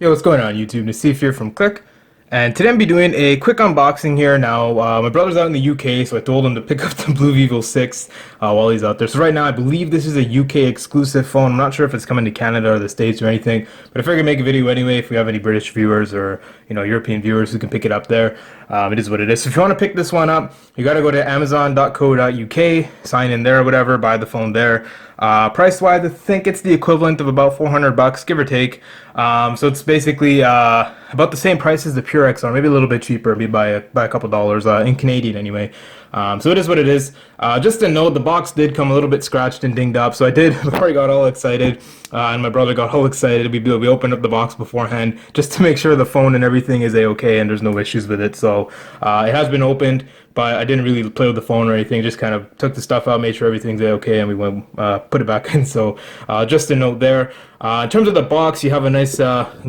Yo, what's going on YouTube? Nassif here from Click, and today I'm be doing a quick unboxing here. Now, my brother's out in the UK, so I told him to pick up the Blu Vivo 6 while he's out there. So right now, I believe this is a UK exclusive phone. I'm not sure if it's coming to Canada or the States or anything, but I figured I'd make a video anyway if we have any British viewers or European viewers who can pick it up there. It is what it is. So if you want to pick this one up, you got to go to amazon.co.uk, sign in there or whatever, buy the phone there. Price-wise, I think it's the equivalent of about $400, give or take. So it's basically about the same price as the Pure XR, maybe a little bit cheaper, maybe by a couple dollars in Canadian anyway. So it is what it is. Just a note, the box did come a little bit scratched and dinged up, so I did before I got all excited, and my brother got all excited. We opened up the box beforehand just to make sure the phone and everything is a-okay and there's no issues with it. So it has been opened, but I didn't really play with the phone or anything. Just kind of took the stuff out, made sure everything's okay, and we went put it back in. So just a note there. In terms of the box, you have a nice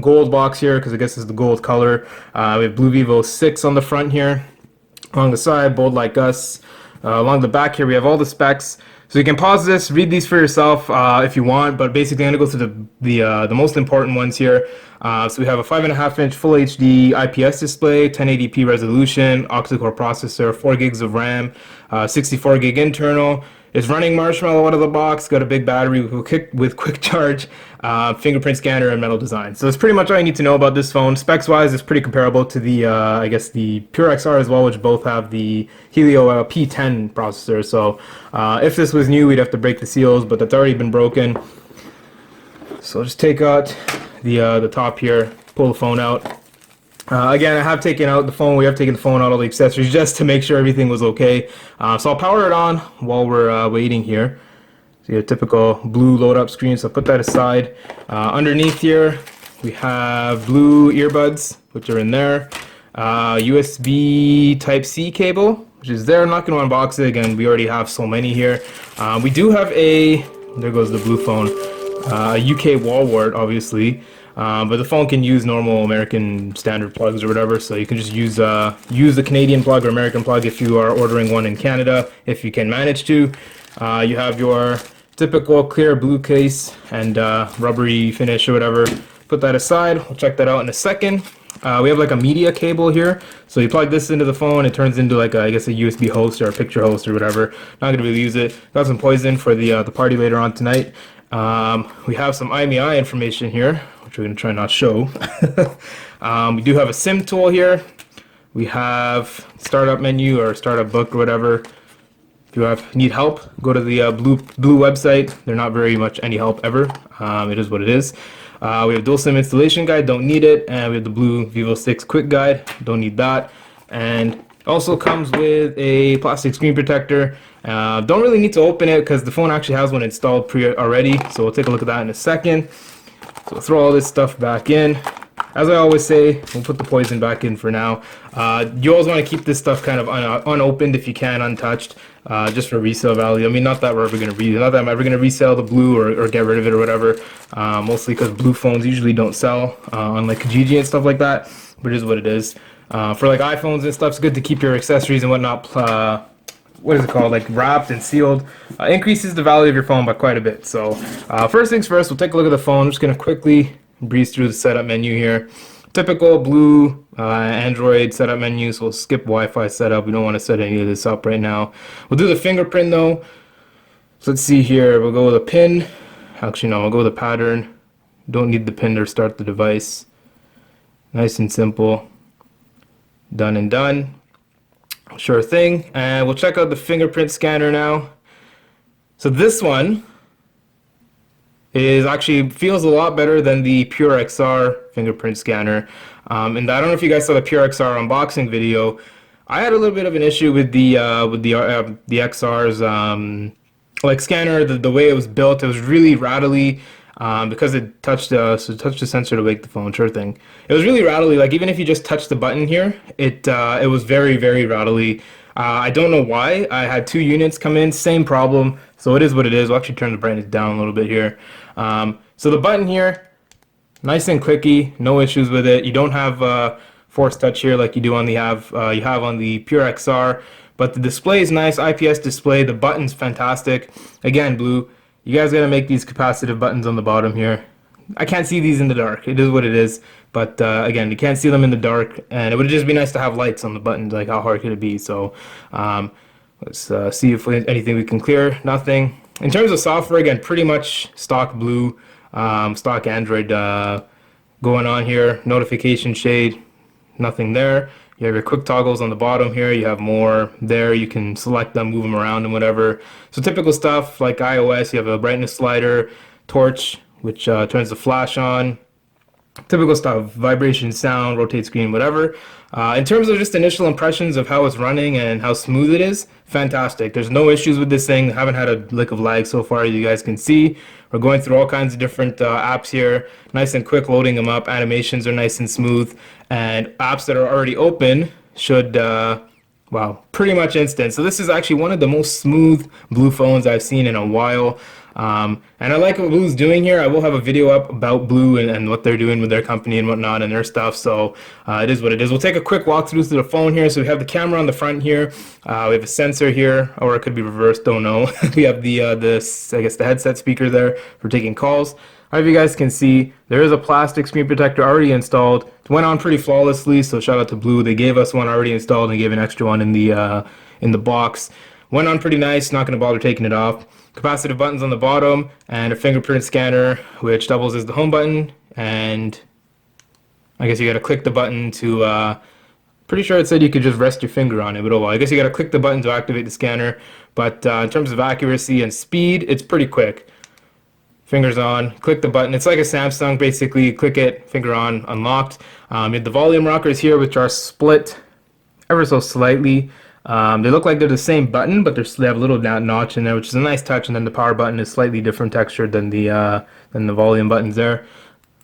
gold box here because I guess it's the gold color. We have Blu Vivo 6 on the front here. Along the side, bold like us. Along the back here, we have all the specs. So you can pause this, read these for yourself if you want, but basically I'm going to go to the most important ones here. So we have a 5.5-inch Full HD IPS display, 1080p resolution, octa-core processor, 4 gigs of RAM, 64 gig internal. It's running Marshmallow out of the box, got a big battery with quick charge, fingerprint scanner, and metal design. So that's pretty much all you need to know about this phone. Specs-wise, it's pretty comparable to the, I guess, the Pure XR as well, which both have the Helio P10 processor. So if this was new, we'd have to break the seals, but that's already been broken. So I'll just take out the top here, pull the phone out. Again, I have taken out the phone. We have taken the phone out, all the accessories, just to make sure everything was okay. So I'll power it on while we're waiting here. So your typical blue load up screen. So I'll put that aside. Underneath here, we have blue earbuds, which are in there. USB Type-C cable, which is there. I'm not going to unbox it. Again, we already have so many here. We do have there goes the blue phone, UK wall wart, obviously. But the phone can use normal American standard plugs or whatever, so you can just use the Canadian plug or American plug if you are ordering one in Canada, if you can manage to. You have your typical clear blue case and rubbery finish or whatever. Put that aside. We'll check that out in a second. We have like a media cable here, so you plug this into the phone, it turns into like I guess a USB host or a picture host or whatever. Not gonna really use it. Got some poison for the party later on tonight. We have some Imei information here, which we're going to try not show. We do have a SIM tool here. We have startup menu or startup book or whatever. If you need help, go to the Blue website. They're not very much any help ever. It is what it is. We have dual SIM installation guide, don't need it. And we have the Blu Vivo 6 quick guide, don't need that. And also comes with a plastic screen protector. Don't really need to open it because the phone actually has one installed already. So we'll take a look at that in a second. So we'll throw all this stuff back in. As I always say, we'll put the poison back in for now. You always want to keep this stuff kind of unopened if you can, untouched, just for resale value. I mean, not that I'm ever going to resell the blue or get rid of it or whatever. Mostly because blue phones usually don't sell on like Kijiji and stuff like that. But it is what it is. For like iPhones and stuff, it's good to keep your accessories and whatnot, what is it called, like wrapped and sealed. Increases the value of your phone by quite a bit. So first things first, we'll take a look at the phone. I'm just going to quickly breeze through the setup menu here. Typical blue Android setup menu, so we'll skip Wi-Fi setup. We don't want to set any of this up right now. We'll do the fingerprint though. So let's see here, we'll go with a pin. Actually no, we'll go with a pattern. Don't need the pin to start the device. Nice and simple. Done and done. Sure thing. And we'll check out the fingerprint scanner now. So this one actually feels a lot better than the Pure XR fingerprint scanner. And I don't know if you guys saw the Pure XR unboxing video. I had a little bit of an issue with the XR's like scanner. The way it was built, it was really rattly. Because it touched the sensor to wake the phone, sure thing. It was really rattly. Like even if you just touch the button here, it was very, very rattly. I don't know why. I had 2 units come in, same problem. So it is what it is. We'll actually turn the brightness down a little bit here. So the button here, nice and clicky, no issues with it. You don't have force touch here like you do on you have on the Pure XR. But the display is nice, IPS display. The button's fantastic. Again, Blue. You guys gotta make these capacitive buttons on the bottom here. I can't see these in the dark. It is what it is. But again, you can't see them in the dark, and it would just be nice to have lights on the buttons. Like, how hard could it be? So let's see if anything we can clear. Nothing. In terms of software, again, pretty much stock Blue, stock Android going on here. Notification shade, nothing there. You have your quick toggles on the bottom here. You have more there. You can select them, move them around, and whatever. So typical stuff like iOS. You have a brightness slider, torch, which turns the flash on. Typical stuff, vibration, sound, rotate screen, whatever. In terms of just initial impressions of how it's running and how smooth it is, fantastic. There's no issues with this thing. I haven't had a lick of lag so far, you guys can see. We're going through all kinds of different apps here. Nice and quick loading them up. Animations are nice and smooth. And apps that are already open should, wow, pretty much instant. So this is actually one of the most smooth Blue phones I've seen in a while. And I like what Blue's doing here. I will have a video up about Blue and what they're doing with their company and whatnot and their stuff. So it is what it is. We'll take a quick walkthrough through the phone here. So we have the camera on the front here. We have a sensor here, or it could be reversed. Don't know. We have the I guess the headset speaker there for taking calls. However, you guys can see there is a plastic screen protector already installed. It went on pretty flawlessly. So shout out to Blue. They gave us one already installed and gave an extra one in the box. Went on pretty nice. Not going to bother taking it off. Capacitive buttons on the bottom and a fingerprint scanner, which doubles as the home button. And I guess you got to click the button to, pretty sure it said you could just rest your finger on it, but oh well. I guess you got to click the button to activate the scanner. But in terms of accuracy and speed, it's pretty quick. Fingers on, click the button. It's like a Samsung, basically. Click it, finger on, unlocked. You have the volume rockers here, which are split ever so slightly. They look like they're the same button, but they have a little notch in there, which is a nice touch. And then the power button is slightly different textured than the volume buttons there.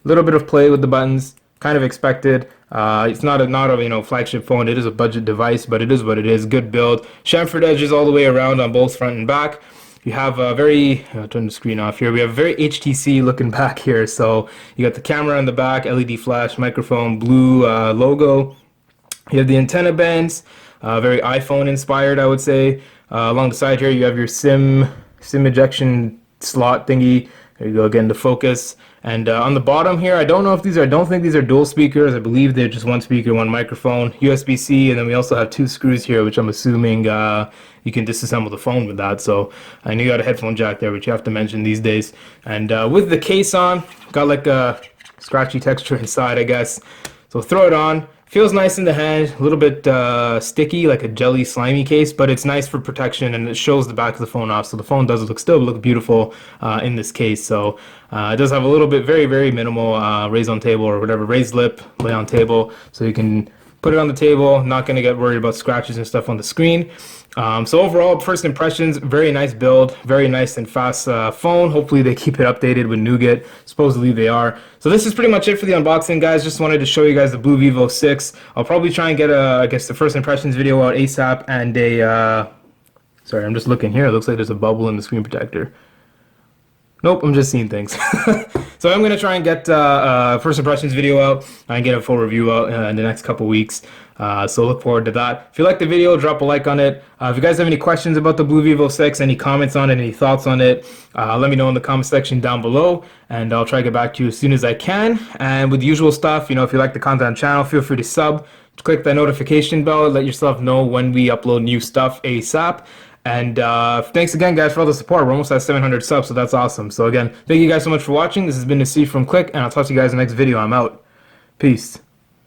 A little bit of play with the buttons, kind of expected. It's not a flagship phone. It is a budget device, but it is what it is. Good build. Chamfered edges all the way around on both front and back. You have a very, I'll turn the screen off here. We have a very HTC looking back here. So you got the camera on the back, LED flash, microphone, Blue logo. You have the antenna bands. Very iPhone inspired, I would say. Along the side here, you have your SIM ejection slot thingy. There you go, again, the focus. And on the bottom here, I don't think these are dual speakers. I believe they're just one speaker, one microphone, USB-C, and then we also have two screws here, which I'm assuming you can disassemble the phone with that. So I know you got a headphone jack there, which you have to mention these days. And with the case on, got like a scratchy texture inside, I guess. So throw it on. Feels nice in the hand, a little bit sticky, like a jelly, slimy case, but it's nice for protection, and it shows the back of the phone off, so the phone does still look beautiful in this case. So it does have a little bit, very, very minimal raise on table or whatever, raised lip, lay on table, so you can put it on the table, not going to get worried about scratches and stuff on the screen. So overall, first impressions, very nice build, very nice and fast phone. Hopefully they keep it updated with Nougat. Supposedly they are. So this is pretty much it for the unboxing, guys. Just wanted to show you guys the Blu Vivo 6. I'll probably try and get I guess the first impressions video out ASAP, and sorry, I'm just looking here. It looks like there's a bubble in the screen protector. Nope, I'm just seeing things. So I'm going to try and get first impressions video out and get a full review out in the next couple weeks. So look forward to that. If you like the video, drop a like on it. If you guys have any questions about the Blu Vivo 6, any comments on it, any thoughts on it, let me know in the comment section down below, and I'll try to get back to you as soon as I can. And with the usual stuff, if you like the content on the channel, feel free to sub, click that notification bell, let yourself know when we upload new stuff ASAP. And thanks again, guys, for all the support. We're almost at 700 subs, so that's awesome. So again, thank you guys so much for watching. This has been Nasif from Click, and I'll talk to you guys in the next video. I'm out. Peace.